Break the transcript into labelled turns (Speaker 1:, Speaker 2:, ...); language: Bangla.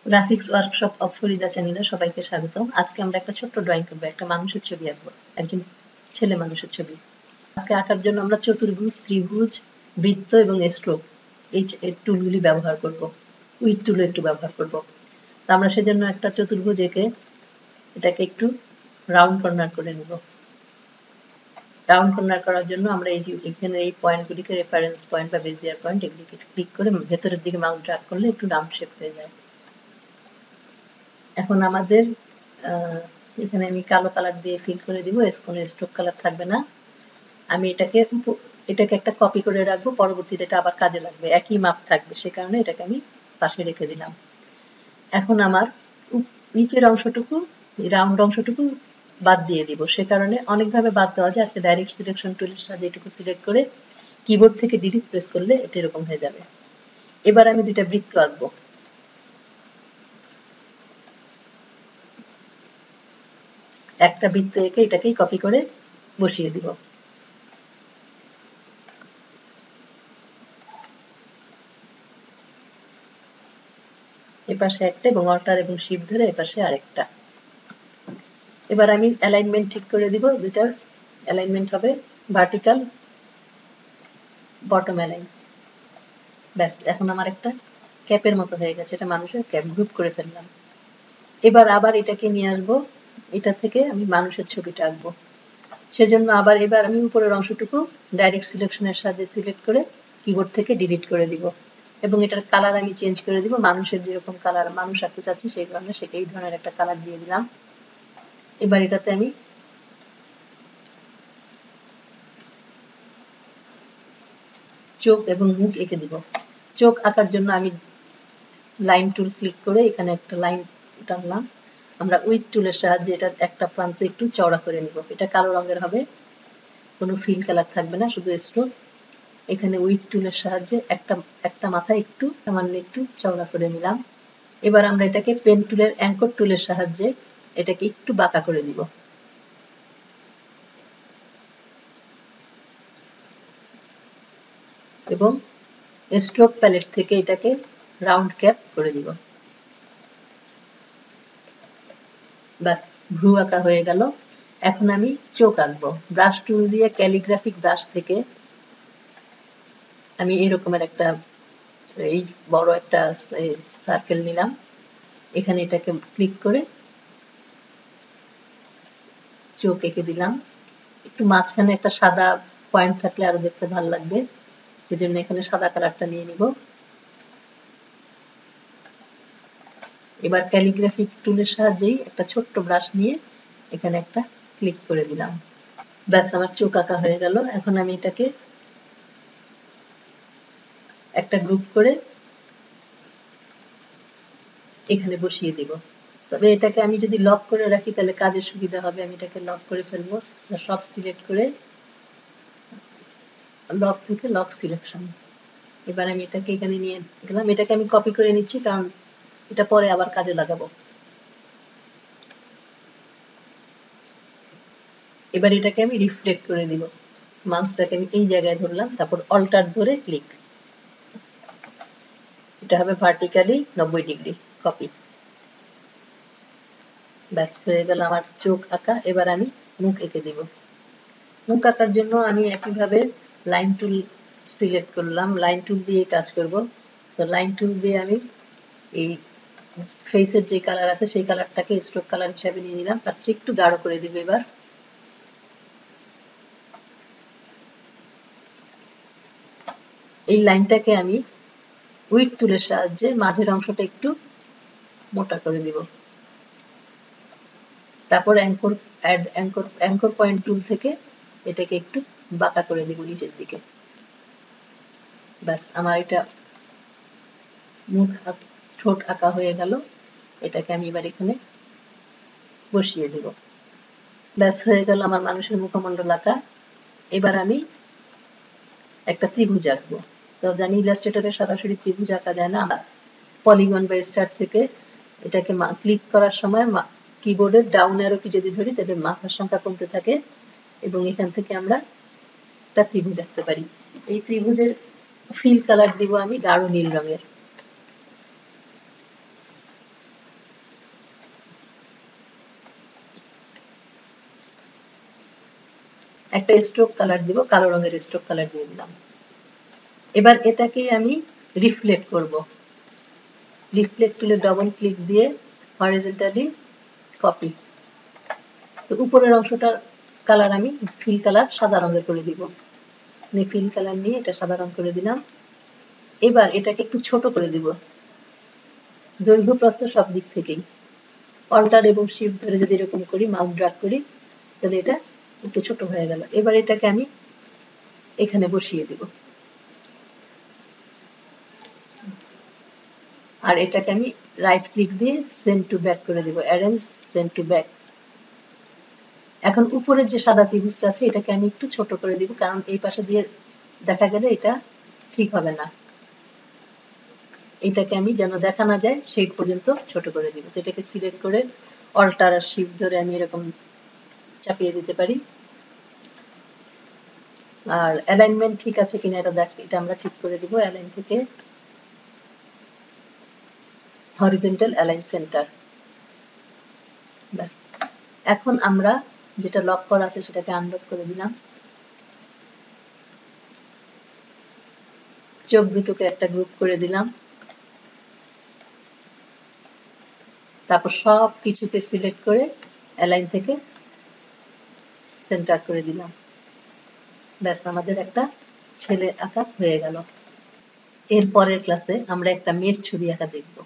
Speaker 1: গ্রাফিক্স ওয়ার্কশপ অফ ফরিদা চ্যানেলে সবাইকে স্বাগতম। আজকে আমরা একটা ছোট্ট ড্রয়িং করবো, একটা মানুষের ছবি আঁকবো, একজন ছেলে মানুষের ছবি। আজকে আঁকার জন্য আমরা চতুর্ভুজ, ত্রিভুজ, বৃত্ত এবং স্ট্রোক এই টুলগুলি ব্যবহার করব। উইথ টুল একটু ব্যবহার করব। তো আমরা সেজন্য একটা চতুর্ভুজ এঁকে এটাকে একটু রাউন্ড কর্নার করে নেব। রাউন্ড কর্নার করার জন্য আমরা এই যে এখানে এই পয়েন্টগুলিকে রেফারেন্স পয়েন্ট বা বেজিয়ার পয়েন্ট এগুলিকে ক্লিক করে ভেতরের দিকে মাউস ড্র্যাগ করলে একটু রাউন্ড শেপ হয়ে যায়। এখন আমাদের এখানে আমি কালো কালার দিয়ে ফিল করে দিব, কোনো স্ট্রোক কালার থাকবে না। আমি এটাকে একটা কপি করে রাখবো, পরবর্তীতে এটা আবার কাজে লাগবে, একই মাপ থাকবে, সে কারণে এটাকে আমি পাশে রেখে দিলাম। এখন আমার নিচের অংশটুকু, রাউন্ড অংশটুকু বাদ দিয়ে দিব, সে কারণে অনেকভাবে বাদ দেওয়া যায়। আজকে ডাইরেক্ট সিলেকশন টুলের সাহায্যে এটুকু সিলেক্ট করে কিবোর্ড থেকে ডিলিট প্রেস করলে এটা এরকম হয়ে যাবে। এবার আমি দুইটা বৃত্ত আঁকবো। একটা বৃত্ত এঁকে এটাকেই কপি করে বসিয়ে দিব। এপাশে একটা এবং অল্টার এবং শিফট ধরে এপাশে আরেকটা। এবার আমি অ্যালাইনমেন্ট ঠিক করে দিব, দুটার অ্যালাইনমেন্ট হবে ভার্টিক্যাল, বটম অ্যালাইন। ব্যাস, এখন আমার একটা ক্যাপের মতো হয়ে গেছে, এটা মানুষের ক্যাপ, গ্রুপ করে ফেললাম। এবার আবার এটাকে নিয়ে আসবো, এটা থেকে আমি মানুষের ছবিটা আঁকবো। সেজন্য আবার এবার আমি উপরের অংশটুকু ডাইরেক্ট সিলেকশনের সাহায্যে সিলেক্ট করে কিবোর্ড থেকে ডিলিট করে দিব এবং এটার কালার আমি চেঞ্জ করে দিব। মানুষের যেরকম কালার মানুষ আঁকতে চাচ্ছি সেই কারণে এই ধরনের একটা কালার দিয়ে দিলাম। এবার এটাতে আমি চোখ এবং মুখ এঁকে দিব। চোখ আঁকার জন্য আমি লাইন টুল ক্লিক করে এখানে একটা লাইন টানলাম। আমরা উইথ টুলের সাহায্যে এটার একটা প্রান্ত একটু চওড়া করে নিব। এটা কালো রঙের হবে, কোনো ফিল কালার থাকবে না, শুধু স্ট্রোক। এখানে উইথ টুলের সাহায্যে একটা মাথা একটু সামান্য একটু চওড়া করে নিলাম। এবার আমরা এটাকে পেন টুলের অ্যাঙ্কর টুলের সাহায্যে এটাকে একটু বাঁকা করে দিব এবং স্ট্রোক প্যালেট থেকে এটাকে রাউন্ড ক্যাপ করে দিব। ব্যাস, ভ্রু আঁকা হয়ে গেল। এখন আমি চোখ আঁকবো। ব্রাশ টুল দিয়ে ক্যালিগ্রাফিক ব্রাশ থেকে আমি এরকমের একটা এই বড় একটা সার্কেল নিলাম। এখানে এটাকে ক্লিক করে চোখ এঁকে দিলাম। একটু মাঝখানে একটা সাদা পয়েন্ট থাকলে আরো দেখতে ভালো লাগবে, সেজন্য এখানে সাদা কালারটা নিয়ে নিব। এবার ক্যালিগ্রাফিক টুলের সাহায্যেই একটা ছোট্ট ব্রাশ নিয়ে এখানে একটা ক্লিক করে দিলাম। ব্যাস, আমার চোখ আঁকা হয়ে গেল। এখন আমি এটাকে একটা গ্রুপ করে এখানে বসিয়ে দিব। তবে এটাকে আমি যদি লক করে রাখি তাহলে কাজের সুবিধা হবে। আমি এটাকে লক করে ফেলবো, সব সিলেক্ট করে লক থেকে লক সিলেকশন। এবার আমি এটাকে এখানে নিয়ে গেলাম। এটাকে আমি কপি করে নিচ্ছি কারণ এটা পরে আবার কাজে লাগাবো। এবার এটাকে আমি রিফ্লেক্ট করে দিব। মাউসটাকে আমি এই জায়গায় ধরলাম, তারপর অল্টার ধরে ক্লিক। এটা হবে ভার্টিক্যালি 90 ডিগ্রি কপি। ব্যাস, হয়ে গেল আমার চোখ আঁকা। এবার আমি মুখ এঁকে দিব। মুখ আঁকার জন্য আমি একইভাবে লাইন টুল সিলেক্ট করলাম, লাইন টুল দিয়ে কাজ করব। তো লাইন টুল দিয়ে আমি এই ফেসের যে কালার আছে সেই কালারটাকে স্ট্রোক কালার হিসাবে নিয়ে নিলাম, তার চেয়ে একটু গাঢ় করে দিব। এবার এই লাইনটাকে আমি উইথ টুলের সাহায্যে মাঝের অংশটা একটু মোটা করে দিব। তারপর অ্যাঙ্কর পয়েন্ট টুল থেকে এটাকে একটু বাঁকা করে দিব নিচের দিকে। ব্যাস, আমার এটা মুখ ঠোঁট আঁকা হয়ে গেল। এটাকে আমি এবার এখানে বসিয়ে দেব। ব্যাস, হয়ে গেল আমার মানুষের মুখমণ্ডল আঁকা। এবার আমি একটা ত্রিভুজ আঁকবো। তো জানি ইলাস্ট্রেটরে সরাসরি ত্রিভুজ আঁকা যায় না, পলিগন বা স্টার থেকে এটাকে ক্লিক করার সময় কিবোর্ডের ডাউন অ্যারো কি যদি ধরি তাহলে মাথার সংখ্যা কমতে থাকে এবং এখান থেকে আমরা একটা ত্রিভুজ আঁকতে পারি। এই ত্রিভুজের ফিল কালার দিব আমি গাঢ় নীল রঙের। একটা স্ট্রোক কালার দিব, কালো রঙের স্ট্রোক কালার দিয়ে দিলাম। এবার এটাকে আমি রিফ্লেক্ট করব। রিফ্লেক্ট টুলে ডবল ক্লিক দিয়ে হরিজন্টালি কপি। তো উপরের অংশটার কালার আমি ফিল কালার সাদা রঙের করে দিব। ফিল কালার নিয়ে এটা সাদা রঙ করে দিলাম। এবার এটাকে একটু ছোট করে দিব, দৈর্ঘ্য প্রস্থ সব দিক থেকেই। অল্টার এবং শিফট ধরে যদি এরকম করি, মাউস ড্র্যাগ করি, তাহলে এটা একটু ছোট হয়ে গেল। এবার এটাকে আমি এখানে বসিয়ে দিব, আর এটাকে আমি রাইট ক্লিক দিয়ে সেন্ড টু ব্যাক করে দিব, অ্যারেঞ্জ সেন্ড টু ব্যাক। এখন উপরের যে সাদা ত্রিভুজটা আছে এটাকে আমি একটু ছোট করে দিব, কারণ এই পাশে দিয়ে দেখা গেলে এটা ঠিক হবে না। এটাকে আমি যেন দেখা না যায় সেই পর্যন্ত ছোট করে দিব। তো এটাকে সিলেক্ট করে অল্টার আর শিফট ধরে আমি এরকম চাপিয়ে দিতে পারি। আর অ্যালাইনমেন্ট ঠিক আছে কিনা এটা আমরা ঠিক করে দিব। অ্যালাইন থেকে হরিজন্টাল অ্যালাইন সেন্টার। ব্যাস, এখন আমরা যেটা লক করা আছে সেটাকে আনলক করে দিলাম। চোখ দুটোকে একটা গ্রুপ করে দিলাম, তারপর সব কিছুকে সিলেক্ট করে অ্যালাইন থেকে সেন্টার করে দিলাম। ব্যাস, আমাদের একটা ছেলে আঁকা হয়ে গেল। এর পরের ক্লাসে আমরা একটা মেয়ের ছবি আঁকা দেখব।